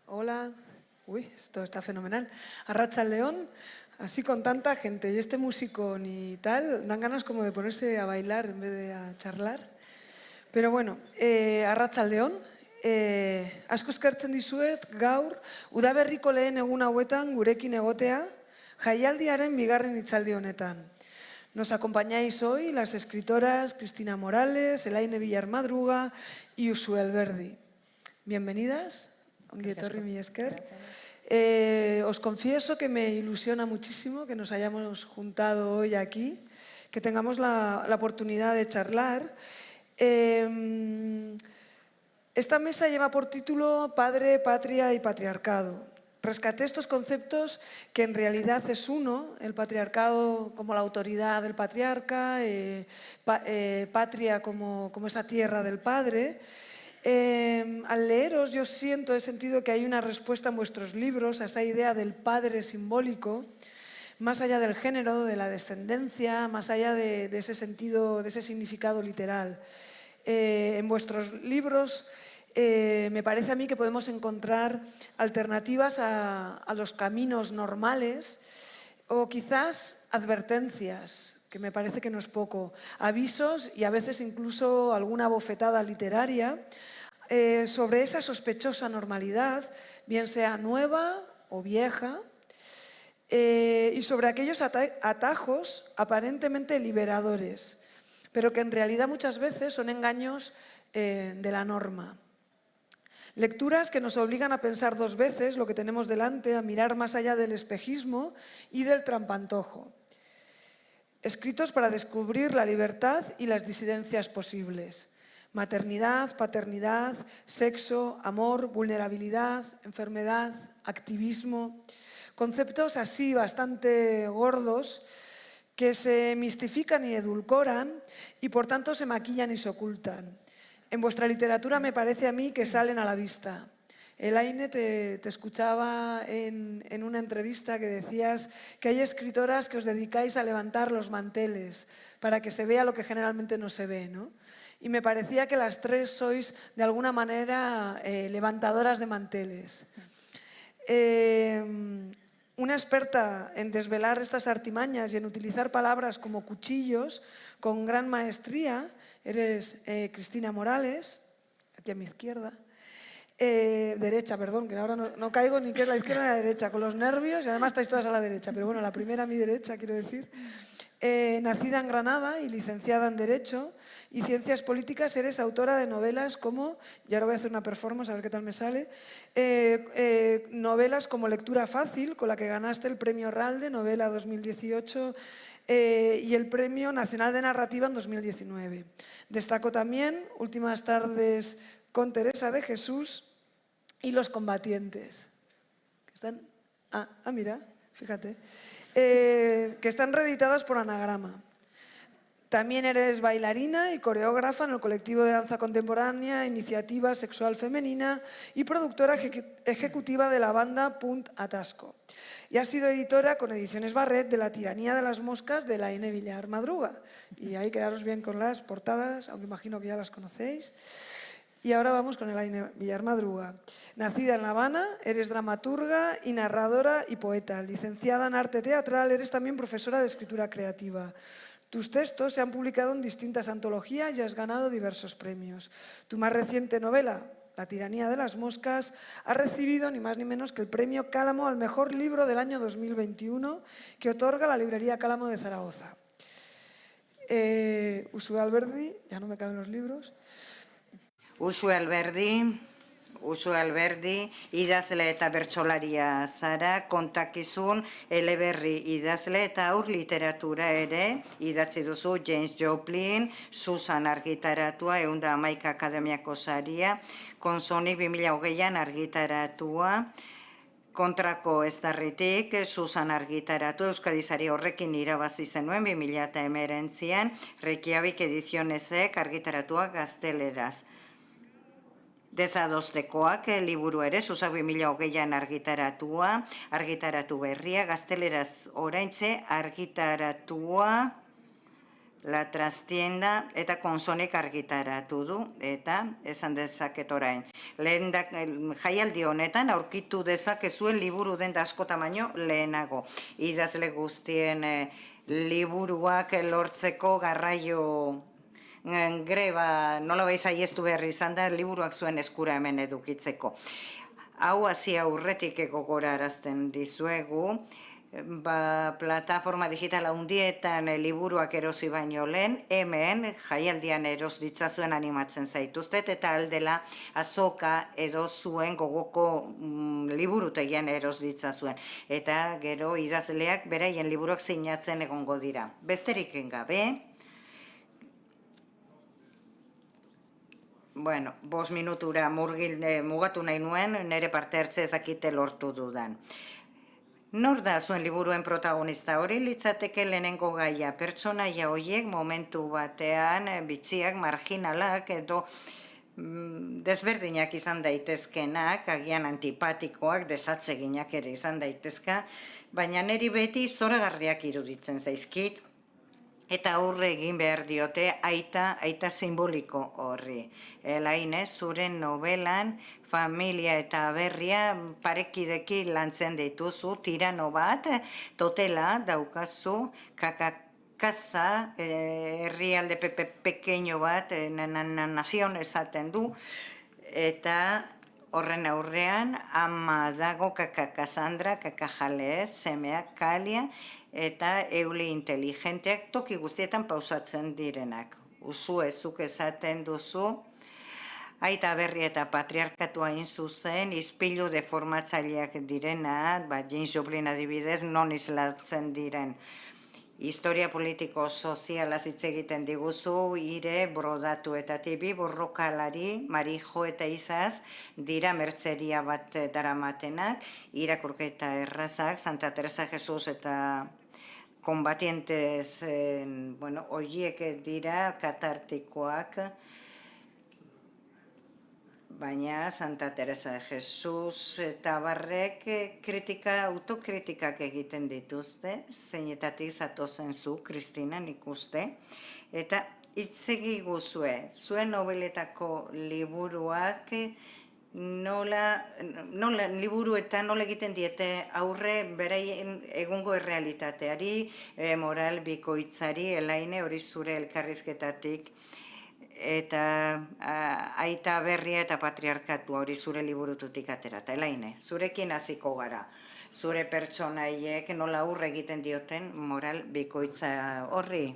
Hola. Uy, esto está fenomenal. Arratsaldeon, así con tanta gente y este músico ni tal, dan ganas como de ponerse a bailar en vez de a charlar. Pero bueno, arratsaldeon, asko eskertzen dizuet gaur, udaberriko lehen egun hauetan gurekin egotea, jaialdiaren bigarren hitzaldi honetan. Nos acompañáis hoy las escritoras Cristina Morales, Elaine Villar Madruga y Uxue Alberdi. Bienvenidas. Ongi etorri, mi esker. Os confieso que me ilusiona muchísimo que nos hayamos juntado hoy aquí, que tengamos la oportunidad de charlar. Esta mesa lleva por título Padre, Patria y Patriarcado. Rescaté estos conceptos que en realidad es uno, el patriarcado como la autoridad del patriarca, patria como esa tierra del padre. Al leeros yo he sentido que hay una respuesta en vuestros libros a esa idea del padre simbólico, más allá del género, de la descendencia, más allá de ese sentido, de ese significado literal. En vuestros libros me parece a mí que podemos encontrar alternativas a los caminos normales o quizás advertencias, que me parece que no es poco, avisos y a veces incluso alguna bofetada literaria sobre esa sospechosa normalidad, bien sea nueva o vieja, y sobre aquellos atajos aparentemente liberadores, pero que en realidad muchas veces son engaños de la norma. Lecturas que nos obligan a pensar dos veces lo que tenemos delante, a mirar más allá del espejismo y del trampantojo. Escritos para descubrir la libertad y las disidencias posibles. Maternidad, paternidad, sexo, amor, vulnerabilidad, enfermedad, activismo. Conceptos así bastante gordos que se mistifican y edulcoran y por tanto se maquillan y se ocultan. En vuestra literatura me parece a mí que salen a la vista. Elaine, te escuchaba en una entrevista que decías que hay escritoras que os dedicáis a levantar los manteles para que se vea lo que generalmente no se ve, ¿no? Y me parecía que las tres sois de alguna manera levantadoras de manteles. Una experta en desvelar estas artimañas y en utilizar palabras como cuchillos con gran maestría eres Cristina Morales, aquí a mi izquierda. Derecha, perdón, que ahora no caigo ni que es la izquierda ni la derecha, con los nervios, y además estáis todas a la derecha, pero bueno, la primera a mi derecha, quiero decir. Nacida en Granada y licenciada en Derecho y Ciencias Políticas, eres autora de novelas como, y ahora voy a hacer una performance a ver qué tal me sale, novelas como Lectura Fácil, con la que ganaste el Premio Ralde, novela 2018, y el Premio Nacional de Narrativa en 2019. Destacó también Últimas tardes con Teresa de Jesús y Los combatientes. Están, mira, fíjate. Que están reeditadas por Anagrama. También eres bailarina y coreógrafa en el colectivo de danza contemporánea Iniciativa Sexual Femenina y productora ejecutiva de la banda Punt Atasco. Y has sido editora con Ediciones Barret de La tiranía de las moscas de Elaine Villar Madruga. Y ahí quedaros bien con las portadas, aunque imagino que ya las conocéis. Y ahora vamos con Elaine Villar Madruga. Nacida en La Habana, eres dramaturga y narradora y poeta. Licenciada en arte teatral, eres también profesora de escritura creativa. Tus textos se han publicado en distintas antologías y has ganado diversos premios. Tu más reciente novela, La tiranía de las moscas, ha recibido ni más ni menos que el premio Cálamo al mejor libro del año 2021 que otorga la librería Cálamo de Zaragoza. Uxue Alberdi, ya no me caben los libros. Uxue Alberdi, idazle eta bertsolaria zara, kontakizun, eleberri idazle eta aur literatura ere, idatzi duzu James Joplin, Susan argitaratua, 111 akademiako saria, Konsonik 2020an argitaratua, Kontrako eztarritik, Susan argitaratu, Euskadi sari horrekin irabazi zenuen 2019an, Reykjavik Edizionesek argitaratua gazteleraz. Desadostekoak liburu ere, Susak 2020an argitaratua, argitaratu berria, gazteleraz oraintxe argitaratua, La Trastienda eta Konsonek argitaratu du, eta esan dezaket orain. Lehen jaialdi honetan aurkitu dezakezuen liburu den asko tamaino lehenago. Idazle guztien liburuak lortzeko garraio greba nola bai saiestu berri izan da liburuak zuen eskura hemen edukitzeko. Hau hasi aurretik gogorarazten dizuegu, plataforma digitala handietan liburuak erosi baino lehen, hemen jaialdian eros ditzazuen animatzen zaituztet, eta aldela azoka edo zuen gogoko liburutegian eros ditzazuen. Eta gero idazleak beraien liburuak sinatzen egongo dira. Besterik gabe, bueno, 5 minutura mugatu nahi nuen, nire parte hartze ezakite lortu dudan. Nor da zuen liburuen protagonista hori litzateke lehenengo gaia, pertsonaia horiek momentu batean bitxiak, marginalak edo desberdinak izan daitezkenak, agian antipatikoak, desatseginak ere izan daitezka, baina niri beti zoragarriak iruditzen zaizkit, eta aurre egin behar diote aita simboliko horri. Elaine, zure novelan, familia eta berria parekideki lantzen dituzu, tirano bat, totela daukazu, kakakaza, herrialde pequeño bat, nazion esaten du, eta horren aurrean, ama dago kakakazandra, kakajaleez, semeak kalia, eta euli inteligenteak toki guztietan pausatzen direnak. Uxue zuk esaten duzu, aita berri eta patriarkatua zuzen, izpilu deformatzaileak direnak, James Joplin adibidez, non islatzen diren. Historia politiko-soziala hitz egiten diguzu, ire brodatu eta tibi borrokalari, Marijo eta Izaz dira mertzeria bat daramatenak, irakurketa errazak, Santa Teresa Jesus eta kombatientes, horiek dira katartikoak. Baina Santa Teresa de Jesus eta barrek autokritikak egiten dituzte, zeinetatik zatozen zu, Kristina, nik uste, eta hitz egiguzue, zuen nobeletako liburuak liburu eta nola egiten diete aurre beraien egungo errealitateari, moral bikoitzari, Elaine, hori zure elkarrizketatik, eta aita berria eta patriarkatua hori zure liburututik aterata. Elaine, zurekin hasiko gara. Zure pertsonaiek nola aurre egiten dioten moral bikoitza horri.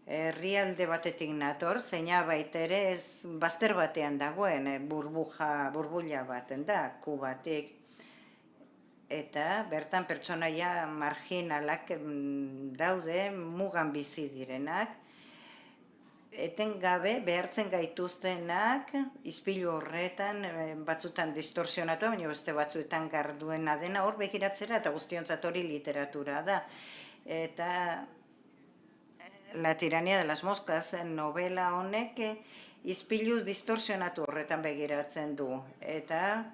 Herrialde batetik nator, zeina baita ere ez bazter batean dagoen, burbuila baten da, Kubatik. Eta bertan pertsonaia marginalak daude, mugan bizi direnak, etengabe behartzen gaituztenak, ispilu horretan, batzutan distorsionatu, baina beste batzuetan garduena dena hor begiratzera, eta guztiontzat hori literatura da. Eta La tiranía de las moscas novela honek ispilu distorsionatu horretan begiratzen du. Eta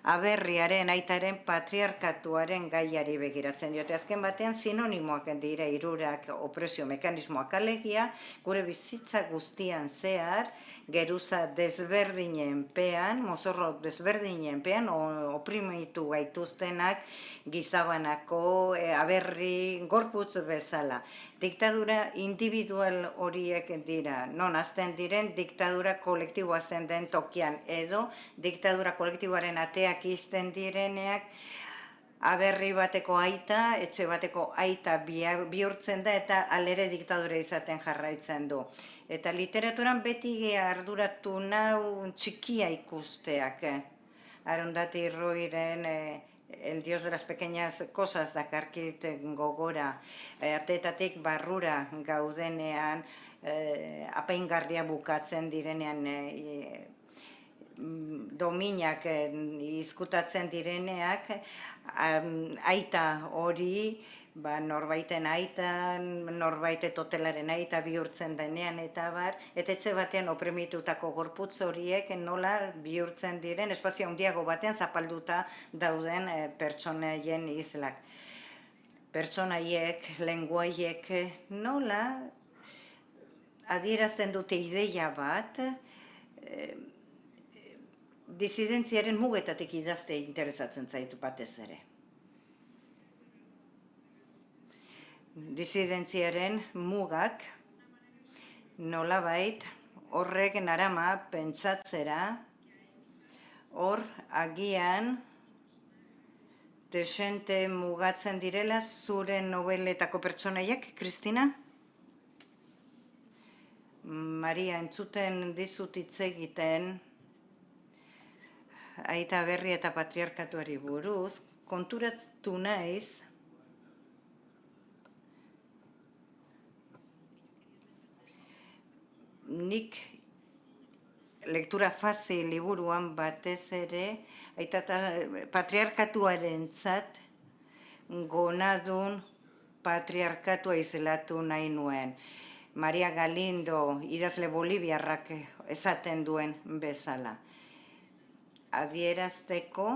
aberriaren, aitaren patriarkatuaren gaiari begiratzen diote. Azken batean sinonimoak dira hirurak opresio mekanismoak alegia, gure bizitza guztian zehar, geruza desberdinen pean, mozorro desberdinen pean, oprimitu gaituztenak gizabanako, aberri, gorputz bezala. Diktadura individual horiek dira, non azten diren diktadura kolektibo azten den tokian, edo diktadura kolektiboaren ateak izten direneak aberri bateko aita, etxe bateko aita bihurtzen da eta alere diktadura izaten jarraitzen du. Eta literaturan beti arduratu nau txikia ikusteak. Arundhati Royren El Dios de las pequeñas cosas dakarkit gogora, atetatik barrura gaudenean, apaingarria bukatzen direnean, dominak izkutatzen direneak, aita hori, norbaiten aita, norbaite totelaren aita bihurtzen denean eta bar, eta etxe batean opremitutako gorputz horiek nola bihurtzen diren, espazio handiago batean zapalduta dauden pertsonaien islak. Pertsonaiek, lenguaiek nola adierazten dute ideia bat, disidentziaren mugetatik idazte interesatzen zaitu batez ere. Disidentziaren mugak nolabait horrek narama pentsatzera, hor agian desente mugatzen direla zure nobeletako pertsonaiak, Kristina? Maria, entzuten dizut hitz egiten aita berri eta patriarkatuari buruz, konturatu naiz, nik lektura fazil liburuan batez ere, aita patriarkatuarentzat gonadun patriarkatua izlatu nahi nuen. Maria Galindo, idazle boliviarrak esaten duen bezala. Adierazteko,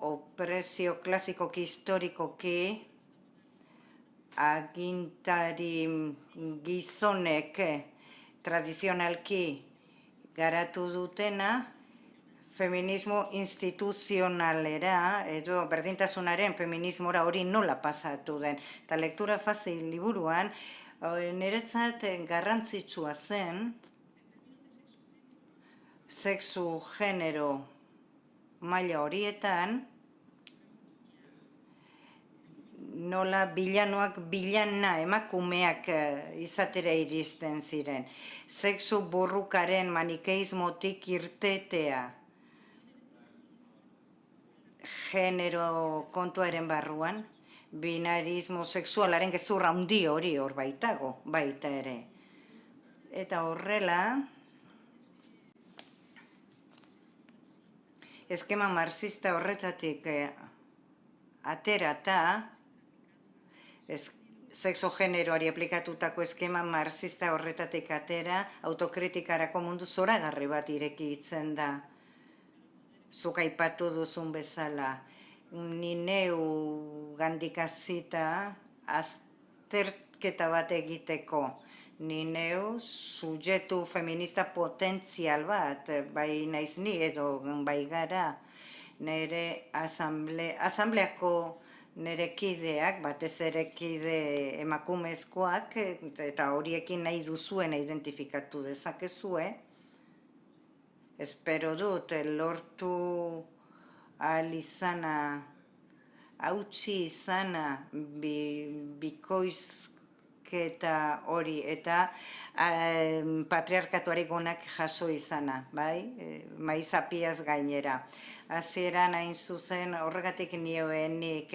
opresio klasikoki historikoki, agintari gizonek tradizionalki garatu dutena, feminismo instituzionalera, edo berdintasunaren feminismora hori nola pasatu den. Eta lektura fazil liburuan, niretzat garrantzitsua zen, sexu genero maila horietan, nola bilanoak bilana emakumeak izatera iristen ziren. Sexu borrukaren manikeismotik irtetea genero kontuaren barruan, binarismo sexualaren gezurra handi hori hor baitago, baita ere. Eta horrela, eskema marxista horretatik aterata, sexo-generoari aplikatutako eskema marxista horretatik atera, autokritikarako mundu zoragarri bat irekitzen da. Zuk aipatu duzun bezala. Ni neu gandik hasita azterketa bat egiteko. Ni neu subjektu feminista potentzial bat, bai naiz ni edo bai gara. Nire asambleako nire kideak, batez ere kide emakumezkoak, eta horiekin nahi duzuena identifikatu dezakezue. Espero dut, lortu ahal izana, hautsi izana, bikoizketa hori, eta patriarkatuari gonak jaso izana, bai? Maizapiaz gainera. Hasieran hain zuzen horregatik nioenik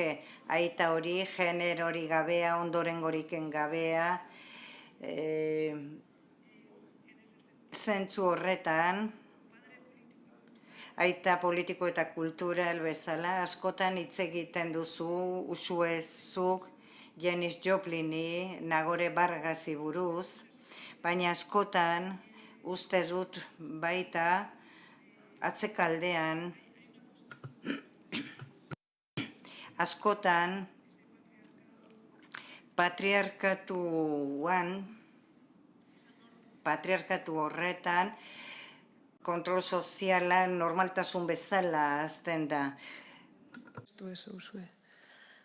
aita hori, generori gabea, ondorengoriken gabea, zentzu horretan, aita politiko eta kultural bezala, askotan hitz egiten duzu, Uxuezuk, Janis Joplini, Nagore Vargasi buruz, baina askotan uste dut baita atzekaldean, askotan patriarkatu horretan, kontrol soziala normaltasun bezala azten da.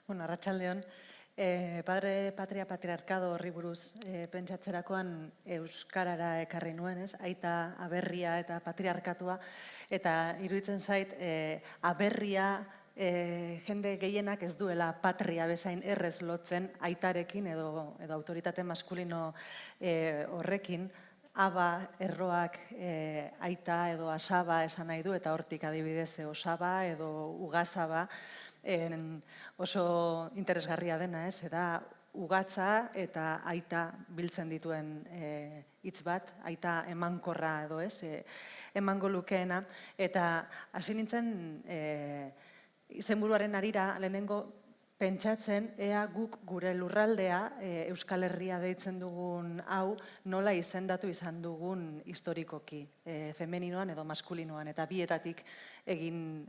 Bueno, arratsaldeon, padre, patria, patriarkado horri buruz pentsatzerakoan euskarara ekarri nuen, ez? Aita, aberria eta patriarkatua, eta iruditzen zait, aberria jende gehienak ez duela patria bezain errez lotzen aitarekin edo autoritate maskulino horrekin, aba, erroak aita edo asaba esan nahi du, eta hortik adibidez osaba edo ugazaba oso interesgarria dena, ez? Eta ugatza eta aita biltzen dituen hitz bat, aita emankorra edo, ez? Emango lukeena, eta hasi nintzen izenburuaren harira lehenengo pentsatzen ea guk gure lurraldea, Euskal Herria deitzen dugun hau, nola izendatu izan dugun historikoki, femeninoan edo maskulinoan, eta bietatik egin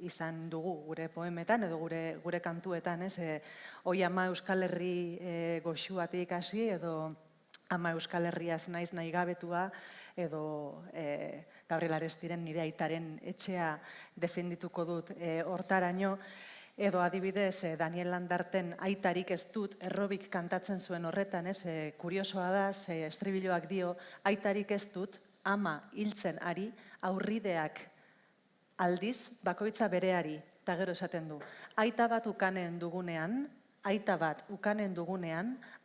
izan dugu gure poemetan edo gure kantuetan, ez? Hoi ama Euskal Herri goxuatik hasi edo ama Euskal Herriaz naiz nahi gabetua, edo Gabriel Arestiren nire aitaren etxea defendituko dut hortaraino, edo adibidez Daniel Landarten aitarik ez dut errobik kantatzen zuen horretan, ez? Kuriosoa da, estribiloak dio, aitarik ez dut ama hiltzen ari, aurrideak aldiz bakoitza bereari, eta gero esaten du. Aita bat ukanen dugunean,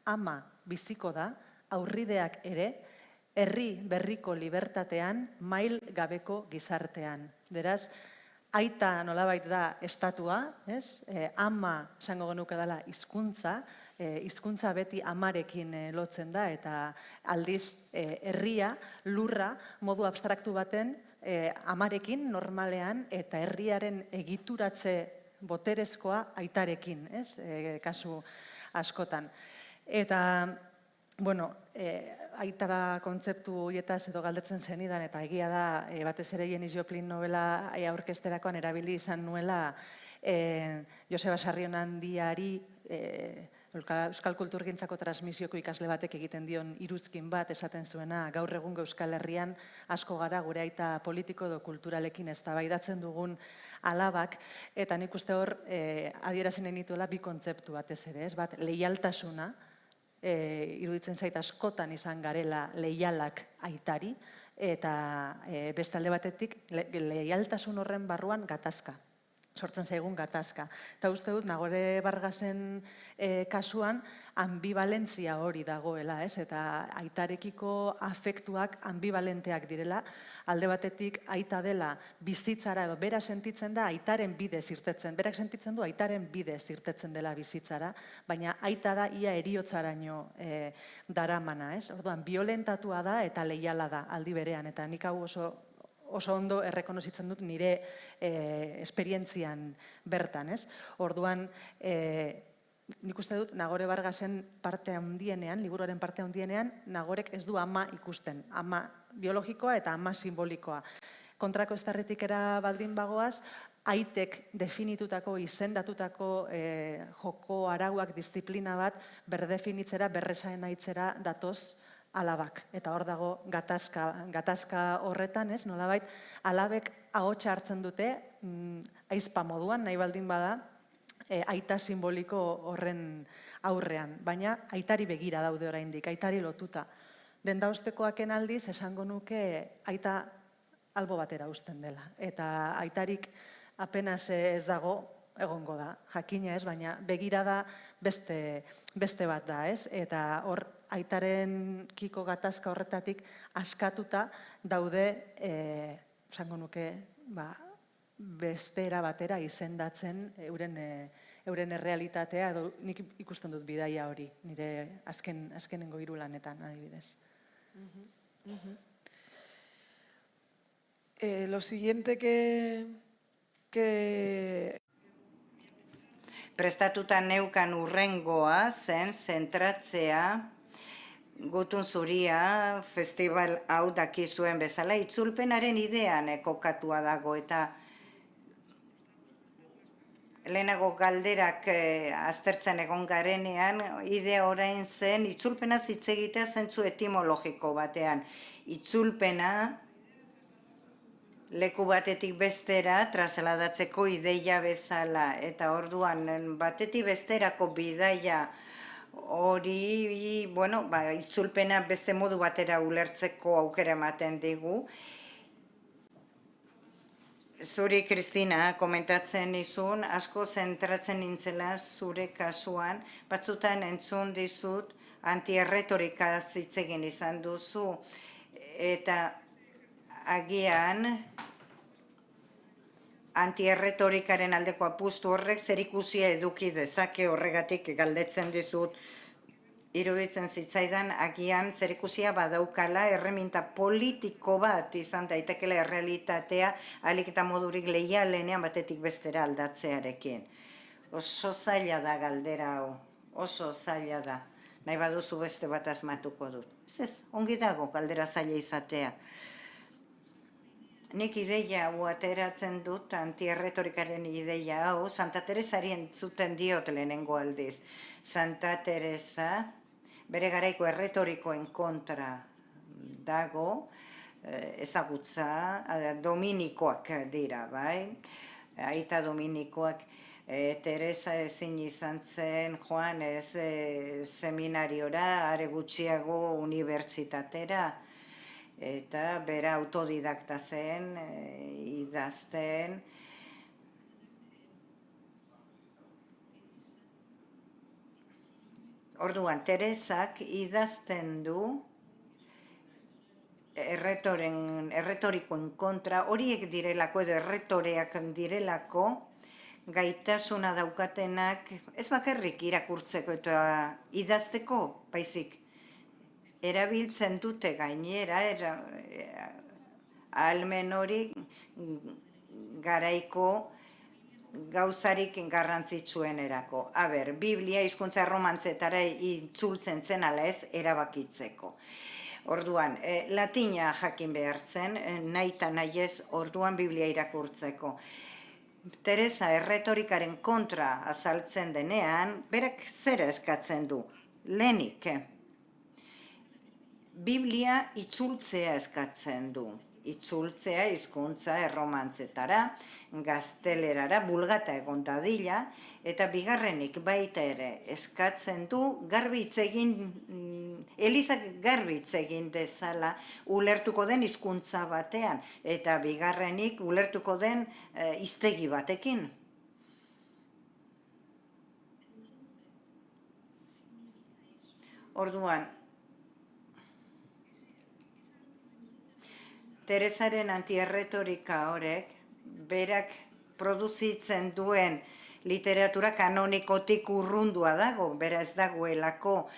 ama biziko da, aurrideak ere, herri berriko libertatean, mail gabeko gizartean. Beraz, aita nolabait da estatua, ez? Ama, esango genuke dela, hizkuntza, hizkuntza beti amarekin lotzen da, eta aldiz herria, lurra, modu abstraktu baten, amarekin normalean, eta herriaren egituratze boterezkoa aitarekin, ez? Kasu askotan. Eta, bueno, aita kontzeptu horietaz edo galdetzen zenidan, eta egia da, batez ere Janis Joplin novela aurkezterakoan erabili izan nuela Joseba Sarrionandiari Euskal Kulturgintzako transmisioko ikasle batek egiten dion iruzkin bat esaten zuena, gaur egungo Euskal Herrian asko gara gure aita politiko edo kulturalekin eztabaidatzen dugun alabak, eta nik uste hor adierazten nituela bi kontzeptu batez ere, ez? Bat, leialtasuna, iruditzen zait askotan izan garela leialak aitari, eta beste alde batetik leialtasun horren barruan gatazka. Sortzen zaigun gatazka. Eta uste dut, Nagore Vargasen kasuan, ambivalentzia hori dagoela, ez? Eta aitarekiko afektuak ambivalenteak direla, alde batetik aita dela bizitzara edo bera sentitzen da aitaren bidez irtetzen, berak sentitzen du aitaren bidez irtetzen dela bizitzara, baina aita da ia heriotzaraino daramana, ez? Orduan, biolentatua da eta leiala da aldi berean, eta nik hau oso ondo errekonozitzen dut nire esperientzian bertan, ez? Orduan, nik uste dut Nagore Vargasen parte handienean, liburuaren parte handienean, Nagorek ez du ama ikusten, ama biologikoa eta ama simbolikoa. Kontrako eztarritikera baldin bagoaz, aitek definitutako, izendatutako joko arauak, disiplina bat, berdefinitzera, berresaen aitzera datoz alabak. Eta hor dago gatazka horretan, ez? Nolabait, alabek ahotsa hartzen dute, aizpa moduan, nahi baldin bada, aita simboliko horren aurrean. Baina aitari begira daude oraindik, aitari lotuta. Dendaostekoaken aldiz, esango nuke aita albo batera uzten dela. Eta aitarik apenas ez dago, egongo da, jakina ez, baina begirada beste bat da, ez? Eta hor, aitaren kiko gatazka horretatik askatuta daude, esango nuke, beste era batera izendatzen euren errealitatea, edo nik ikusten dut bidaia hori, nire azkenengo 3 lanetan, adibidez. Lo siguiente que Prestatuta neukan urrengoa zen zentratzea Gutun Zuria festival hau dakizuen bezala itzulpenaren idean kokatua dago eta lehenago galderak aztertzen egon garenean, idea orain zen itzulpena hitz egitea zentzu etimologiko batean. Itzulpena leku batetik bestera trasladatzeko ideia bezala eta orduan batetik besterako bidaia hori, itzulpena beste modu batera ulertzeko aukera ematen digu. Zuri, Kristina, komentatzen nizun, asko zentratzen nintzela zure kasuan, batzutan entzun dizut, antierretorika hitz egin izan duzu, eta agian antierretorikaren aldeko apustu horrek zerikusia eduki dezake horregatik galdetzen dizut. Iruditzen zitzaidan agian zerikusia badaukala erreminta politiko bat izan daitekela errealitatea ahalik eta modurik leialenean batetik bestera aldatzearekin. Oso zaila da galdera hau, oso zaila da. Nahi baduzu beste bat asmatuko dut. Ez, ongi dago galdera zaila izatea. Nik ideia hau ateratzen dut, antierretorikaren ideia hau, Santa Teresari entzuten diot lehenengo aldiz. Santa Teresa bere garaiko erretorikoen kontra dago, ezagutza, dominikoak dira, bai? Aita dominikoak, Teresa ezin izan zen joan ez seminariora, are gutxiago unibertsitatera, eta bera autodidakta zen, idazten. Orduan, Teresak idazten du erretorikoen kontra, horiek direlako edo erretoreak direlako, gaitasuna daukatenak, ez bakarrik irakurtzeko eta idazteko, baizik, erabiltzen dute gainera, ahalmen hori garaiko gauzarik garrantzitsuenerako. Biblia hizkuntza erromantzetara itzultzen zen ala ez erabakitzeko. Orduan, latina jakin behar zen, nahi eta nahi ez orduan Biblia irakurtzeko. Teresa erretorikaren kontra azaltzen denean, berak zera eskatzen du, lehenik. Biblia itzultzea eskatzen du. Itzultzea hizkuntza erromantzetara, gaztelerara, bulgata egon dadila, eta bigarrenik baita ere eskatzen du Elizak garbitz egin dezala ulertuko den hizkuntza batean, eta bigarrenik ulertuko den hiztegi batekin. Orduan, Teresaren antierretorika horrek, berak produzitzen duen literatura kanonikotik urrundua dago, bera ez dagoelako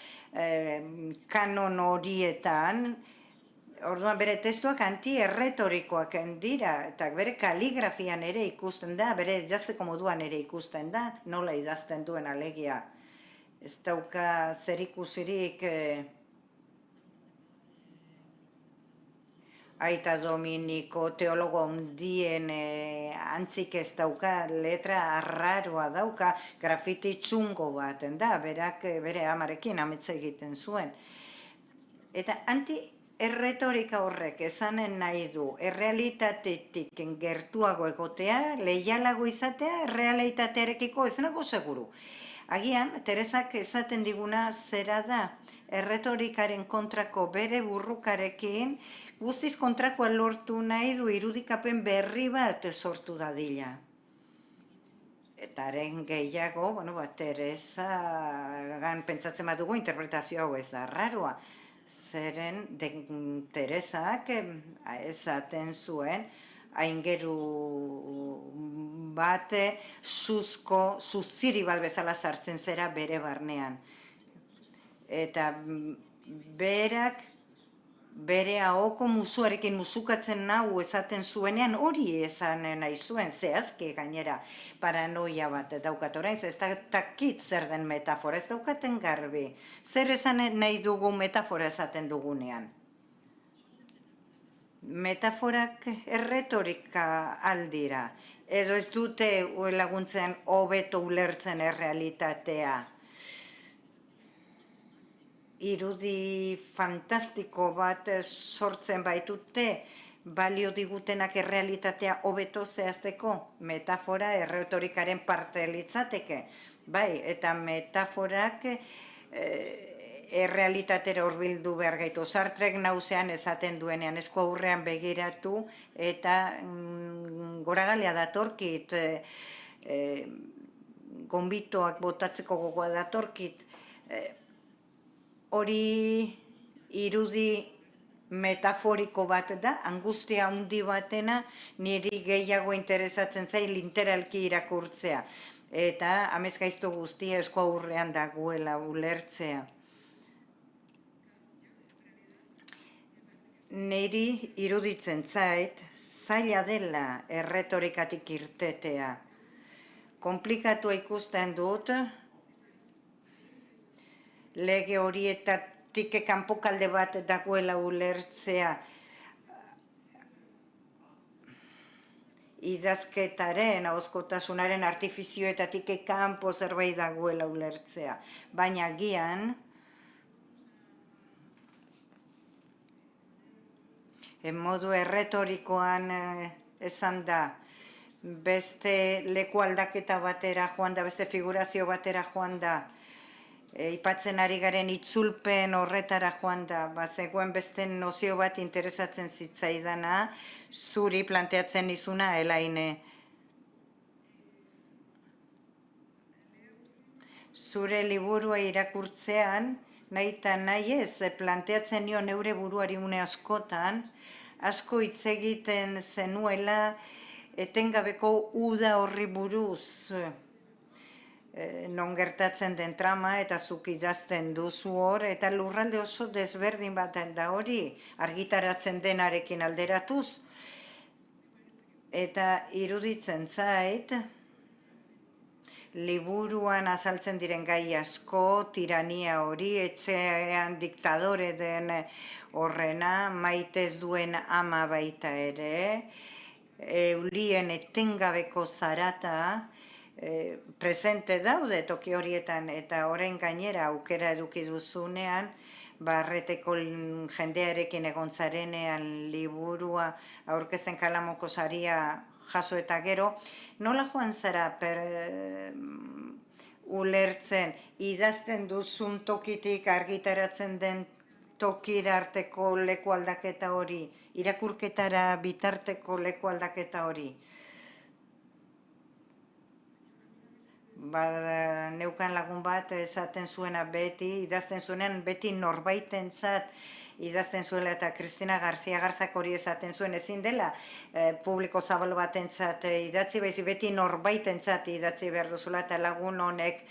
kanon horietan, orduan bere testuak antierretorikoak dira, eta bere kaligrafian ere ikusten da, bere idazteko moduan ere ikusten da, nola idazten duen alegia. ez dauka zerikusirik Aita Dominiko teologo handien antzik ez dauka, letra arraroa dauka, grafiti txungo baten da, berak bere amarekin ametsa egiten zuen. Eta anti-erretorika horrek esanen nahi du, errealitatetik gertuago egotea, leialago izatea, errealitatearekiko ez nago seguru. Agian, Teresak esaten diguna zera da, erretorikaren kontrako bere burrukarekin, guztiz kontrakoa lortu nahi du irudikapen berri bat sortu dadila. Eta haren gehiago, Teresa pentsatzen bat dugu interpretazio hau ez da raroa. Zeren Teresak esaten zuen, aingeru bat zuziri balbezala sartzen zera bere barnean. Eta berak bere ahoko musuarekin musukatzen nahu esaten zuenean hori esan nahi zuen, zehazki gainera paranoia bat daukat orain, ez dakit zer den metafora, ez daukaten garbi. Zer esan nahi dugu metafora esaten dugunean? Metaforak erretorika aldira, edo ez dute laguntzen hobeto ulertzen errealitatea. Irudi fantastiko bat sortzen baitute, balio digutenak errealitatea hobeto zehazteko, metafora erretorikaren parte litzateke. Bai, eta metaforak errealitatera hurbildu behar gaitu. Sartrek nauzean esaten duenean, esku aurrean begiratu eta goragalea datorkit, gonbitoak botatzeko gogoa datorkit, hori irudi metaforiko bat da, angustia handi batena niri gehiago interesatzen zai literalki irakurtzea. Eta amezgaizto guztia esku aurrean dagoela ulertzea. Niri iruditzen zait, zaila dela erretorikatik irtetea. Komplikatua ikusten dut, lege horietatik kanpokalde bat dagoela ulertzea idazketaren, ahozkotasunaren artifizioetatik kanpo zerbait dagoela ulertzea. Baina agian, modu erretorikoan esan da, beste leku aldaketa batera joan da, beste figurazio batera joan da, ipatzen ari garen itzulpen horretara joan da, zegoen beste nozio bat interesatzen zitzaidana, zuri planteatzen izuna, Elaine. Zure liburua irakurtzean, nahi eta nahi ez, planteatzen nio neure buruari une askotan, asko hitz egiten zenuela, etengabeko uda horri buruz, non gertatzen den trama eta zuk idazten duzu hor, eta lurralde oso desberdin baten da hori, argitaratzen denarekin alderatuz. Eta iruditzen zait, liburuan azaltzen diren gai asko, tirania hori, etxean diktadore den horrena, maite ez duen ama baita ere, eulien etengabeko zarata, presente daude toki horietan eta orain gainera aukera eduki duzunean, barreteko jendearekin egon zarenean liburua aurkezten Kalamoko saria jaso eta gero, nola joan zara ulertzen idazten duzun tokitik argitaratzen den tokira arteko leku aldaketa hori, irakurketara bitarteko leku aldaketa hori? Neukan lagun bat esaten zuena beti, idazten zuenean beti norbaitentzat idazten zuela eta Cristina García Garzak hori esaten zuen ezin dela publiko zabal batentzat idatzi, beti norbaitentzat idatzi behar duzula eta lagun honek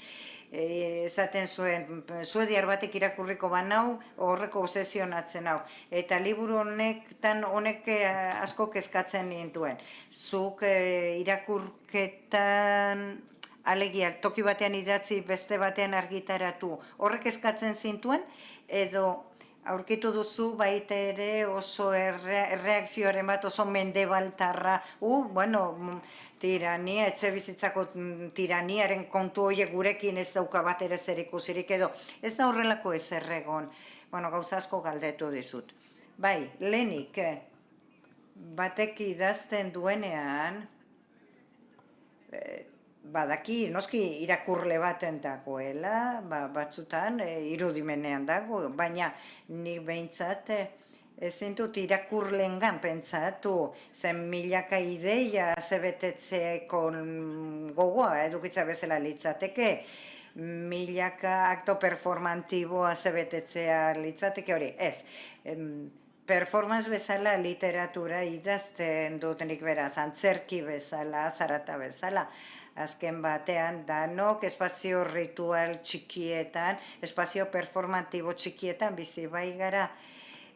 esaten zuen, suediar batek irakurriko banau, horreko obsesionatzen hau. Eta liburu honek asko kezkatzen nintuen. Zuk irakurketan alegia toki batean idatzi beste batean argitaratu, horrek eskatzen zintuen, edo aurkitu duzu baita ere oso erreakzioaren bat oso mendebaltarra, bueno, tirania, etxe bizitzako tiraniaren kontu horiek gurekin ez dauka bat ere zer ikusirik edo, ez da horrelako ez erregon, bueno, gauza asko galdetu dizut. Bai, lehenik, batek idazten duenean, badaki, noski irakurle baten dagoela, batzutan irudimenean dago, baina nik behintzat ezin dut irakurlengan pentsatu, zen milaka ideia zebetetzeko gogoa edukitza bezala litzateke, milaka akto performantiboa zebetetzea litzateke hori, ez. Performance bezala literatura idazten dutenik beraz, antzerki bezala, zarata bezala, azken batean danok espazio ritual txikietan, espazio performatibo txikietan bizi bai gara.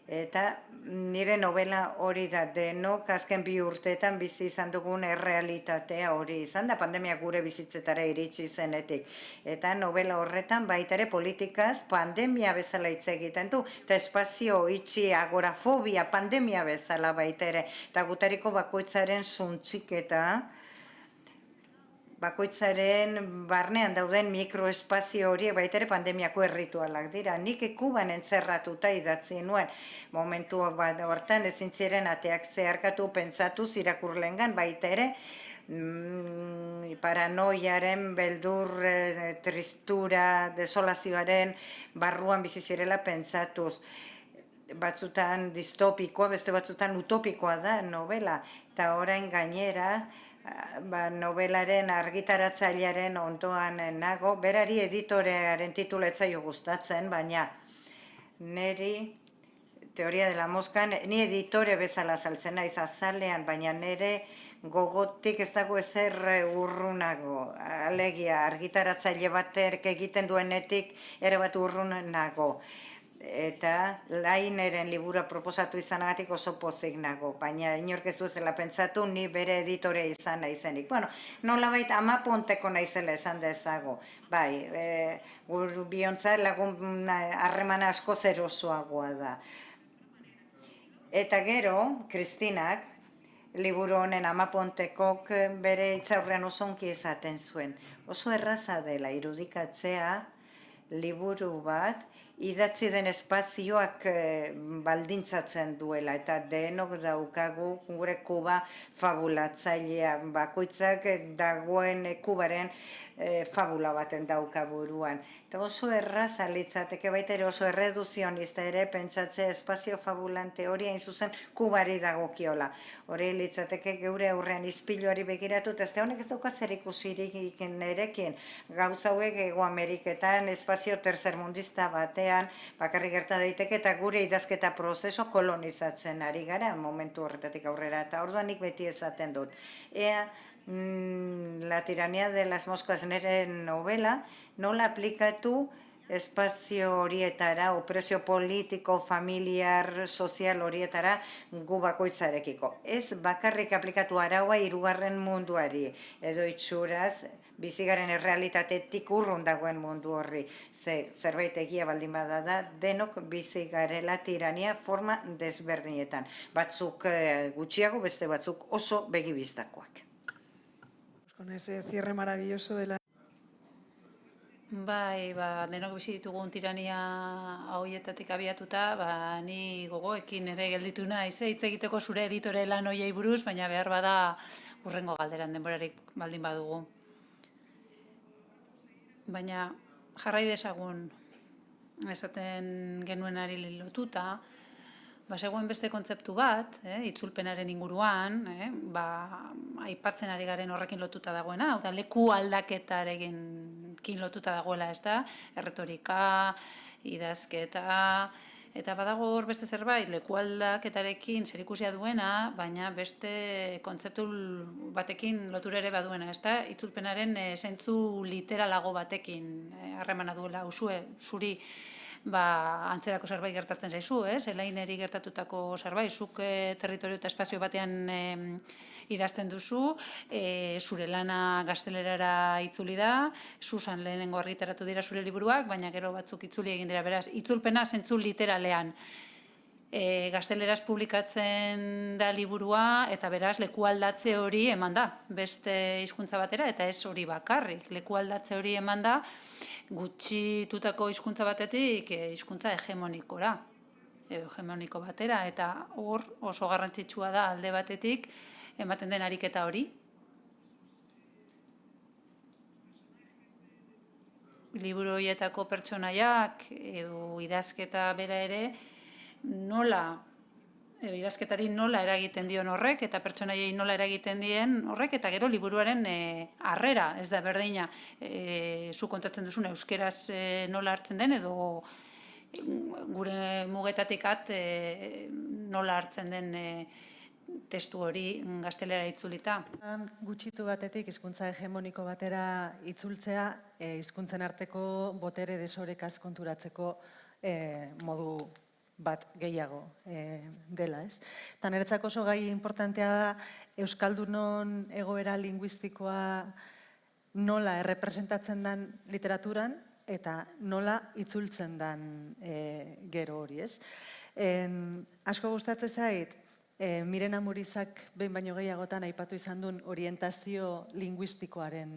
Eta nire novela hori da, denok azken 2 urteetan bizi izan dugun errealitatea hori izan da, pandemia gure bizitzetara iritsi zenetik. Eta novela horretan baita ere politikaz pandemia bezala hitz egiten du, eta espazio itxi agorafobia pandemia bezala baita ere, eta gutariko bakoitzaren suntziketa, bakoitzaren barnean dauden mikroespazio horiek baita ere pandemiako erritualak dira. Nik Kuban entzerratuta idatzi nuen. Momentu hortan ezin ziren ateak zeharkatu pentsatuz irakurlengan baita ere paranoiaren, beldur, tristura, desolazioaren barruan bizi zirela pentsatuz. Batzutan distopikoa, beste batzutan utopikoa da novela. Eta orain gainera, novelaren argitaratzailearen ondoan nago, berari editorearen titula ez zaio gustatzen, baina neri teoria de la moskan, ni editore bezala saltzen naiz azalean, baina nere gogotik ez dago ezer urrunago, alegia argitaratzaile batek egiten duenetik ere bat urrunago. Eta Laineren liburua proposatu izanagatik oso pozik nago, baina inork ez duela pentsatu ni bere editore izan naizenik. Bueno, nolabait amaponteko naizela esan dezago. Bai, biontza lagun harremana asko zerosoagoa da. Eta gero, Kristinak, liburu honen amapontekok bere hitzaurrean oso onki esaten zuen. Oso erraza dela irudikatzea liburu bat, idatzi den espazioak baldintzatzen duela, eta denok daukagu gure Kuba fabulatzailea, bakoitzak dagoen Kubaren fabula baten dauka buruan. Eta oso erraza litzateke baita ere oso erreduzionista ere pentsatzea espazio fabulante hori hain zuzen Kubari dagokiola. Hori litzateke geure aurrean ispiluari begiratu, eta ez da honek ez dauka zer ikusirik nerekin. Gauza hauek Hego Ameriketan espazio tercermundista batean bakarrik gerta daiteke eta gure idazketa prozeso kolonizatzen ari gara momentu horretatik aurrera. Eta orduan nik beti esaten dut. Ea La tiranía de las moscas nere novela nola aplikatu espazio horietara, opresio politiko, familiar, sozial horietara gu bakoitzarekiko. Ez bakarrik aplikatu araua 3. munduari, edo itxuraz bizigaren errealitatetik urrun dagoen mundu horri. Zerbait egia baldin bada da, denok bizigarela tirania forma desberdinetan. Batzuk gutxiago, beste batzuk oso begibistakoak. Con ese cierre maravilloso de la... Bai, denok bizi ditugun tirania hauietatik abiatuta, ni gogoekin ere gelditu naiz, hitz egiteko zure editore lan hoiei buruz, baina behar bada hurrengo galderan denborarik baldin badugu. Baina jarrai dezagun esaten genuenari lotuta, zegoen beste kontzeptu bat, itzulpenaren inguruan, aipatzen ari garen horrekin lotuta dagoena, hau da, leku aldaketarekin lotuta dagoela, ez da, erretorika, idazketa, eta badago hor beste zerbait, leku aldaketarekin zerikusia duena, baina beste kontzeptu batekin lotura ere baduena, ez da, itzulpenaren zentzu literalago batekin harremana duela, zuri antzerako zerbait gertatzen zaizu, Elaineri gertatutako zerbait, zuk territorio eta espazio batean idazten duzu, zure lana gaztelerara itzuli da, Susan lehenengo argitaratu dira zure liburuak, baina gero batzuk itzuli egin dira, beraz, itzulpena zentzu literalean. Gazteleraz publikatzen da liburua eta beraz lekualdatze hori eman da beste hizkuntza batera eta ez hori bakarrik. Lekualdatze hori eman da gutxitutako hizkuntza batetik hizkuntza hegemonikora edo hegemoniko batera eta hor oso garrantzitsua da alde batetik ematen den ariketa hori. Liburu horietako pertsonaiak edo idazketa bera ere idazketari nola eragiten dion horrek eta pertsonaiei nola eragiten dien horrek eta gero liburuaren harrera, ez da berdina zu kontatzen duzun euskeraz nola hartzen den edo gure mugetatik nola hartzen den testu hori gaztelera itzulita. Gutxitu batetik hizkuntza hegemoniko batera itzultzea hizkuntzen arteko botere desorekaz konturatzeko modu bat gehiago dela, ez? Eta niretzako oso gai importantea da Euskaldunon egoera linguistikoa nola errepresentatzen den literaturan eta nola itzultzen den gero hori, ez? Asko gustatzen zait, Miren Amurizak behin baino gehiagotan aipatu izan duen orientazio linguistikoaren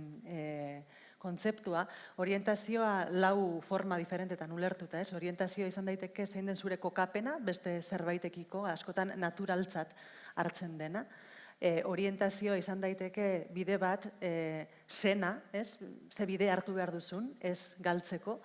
kontzeptua, orientazioa lau forma diferentetan ulertuta, ez? Orientazioa izan daiteke zein den zure kokapena, beste zerbaitekiko, askotan naturaltzat hartzen dena. Orientazioa izan daiteke bide bat, sena, ez? Ze bide hartu behar duzun, ez galtzeko.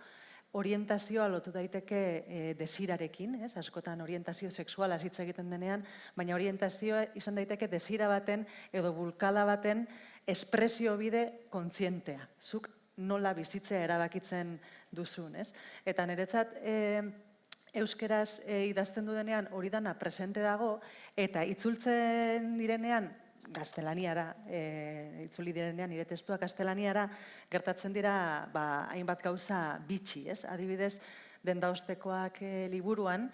Orientazioa lotu daiteke desirarekin, ez? Askotan orientazio sexuala hitz egiten denean, baina orientazioa izan daiteke desira baten edo bulkada baten espresio bide kontzientea. Zuk nola bizitzea erabakitzen duzun, ez? Eta niretzat euskeraz idazten dudenean hori dana presente dago eta itzultzen direnean gaztelaniara, itzuli direnean nire testuak gaztelaniara, gertatzen dira hainbat gauza bitxi, ez? Adibidez, Dendaostekoak liburuan,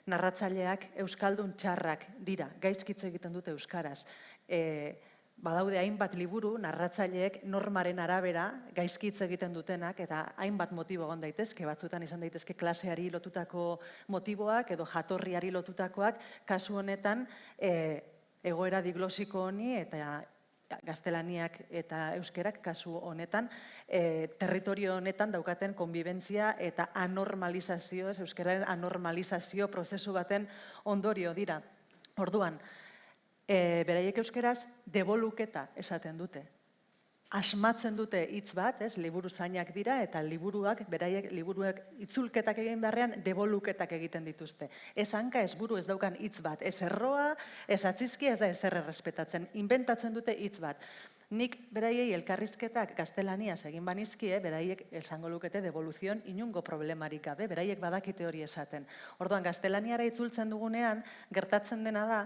narratzaileak euskaldun txarrak dira, gaizkitze egiten dute euskaraz. Badaude hainbat liburu, narratzaileek normaren arabera gaizkitze egiten dutenak, eta hainbat motibo egon daitezke, batzutan izan daitezke klaseari lotutako motiboak edo jatorriari lotutakoak, kasu honetan, egoera diglosiko honi eta gaztelaniak eta euskerak kasu honetan, territorio honetan daukaten konbibentzia eta anormalizazio, euskeraren anormalizazio prozesu baten ondorio dira. Orduan, beraiek euskeraz deboluketa esaten dute. Asmatzen dute hitz bat, liburu zainak dira, eta liburuak itzulketak egin beharrean devoluketak egiten dituzte. Ez hanka, ez buru, ez daukan hitz bat. Ez erroa, ez atzizki, ez da ezer errespetatzen. Inventatzen dute hitz bat. Nik beraiei elkarrizketak gaztelaniaz egin banizkie, beraiek esango lukete devoluzion inungo problemarik gabe, beraiek badakite hori esaten. Orduan, gaztelaniara itzultzen dugunean, gertatzen dena da,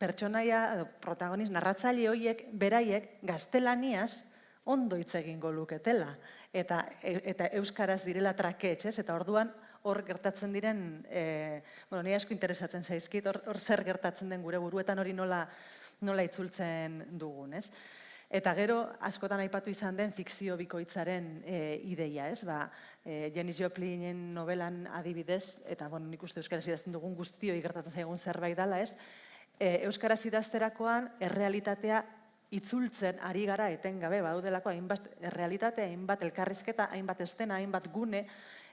pertsonaia, protagonist, narratzaile horiek, beraiek gaztelaniaz ondo hitz egingo luketela, eta euskaraz direla traketx, eta orduan hor gertatzen diren, nire asko interesatzen zaizkit, hor zer gertatzen den gure buruetan hori nola itzultzen dugun, ez? Eta gero, askotan aipatu izan den fikzio bikoitzaren ideia, ez? Janis Joplinen novelan adibidez, eta nik uste euskaraz idazten dugun guztioi gertatzen zaigun zerbait dela, ez? Euskaraz idazterakoan errealitatea itzultzen ari gara etengabe, badaudelako hainbat errealitate, hainbat elkarrizketa, hainbat estena, hainbat gune,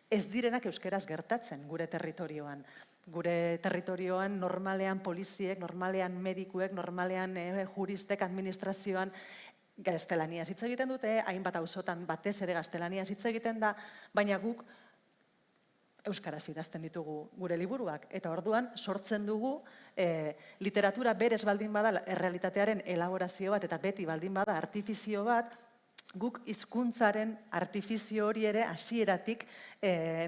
ez direnak euskeraz gertatzen gure territorioan. Gure territorioan normalean poliziek, normalean medikuek, normalean juristek, administrazioan gaztelaniaz hitz egiten dute, hainbat auzotan batez ere gaztelaniaz hitz egiten da, baina guk euskaraz idazten ditugu gure liburuak. Eta orduan sortzen dugu literatura berez baldin bada errealitatearen elaborazio bat eta beti baldin bada artifizio bat, guk hizkuntzaren artifizio hori ere hasieratik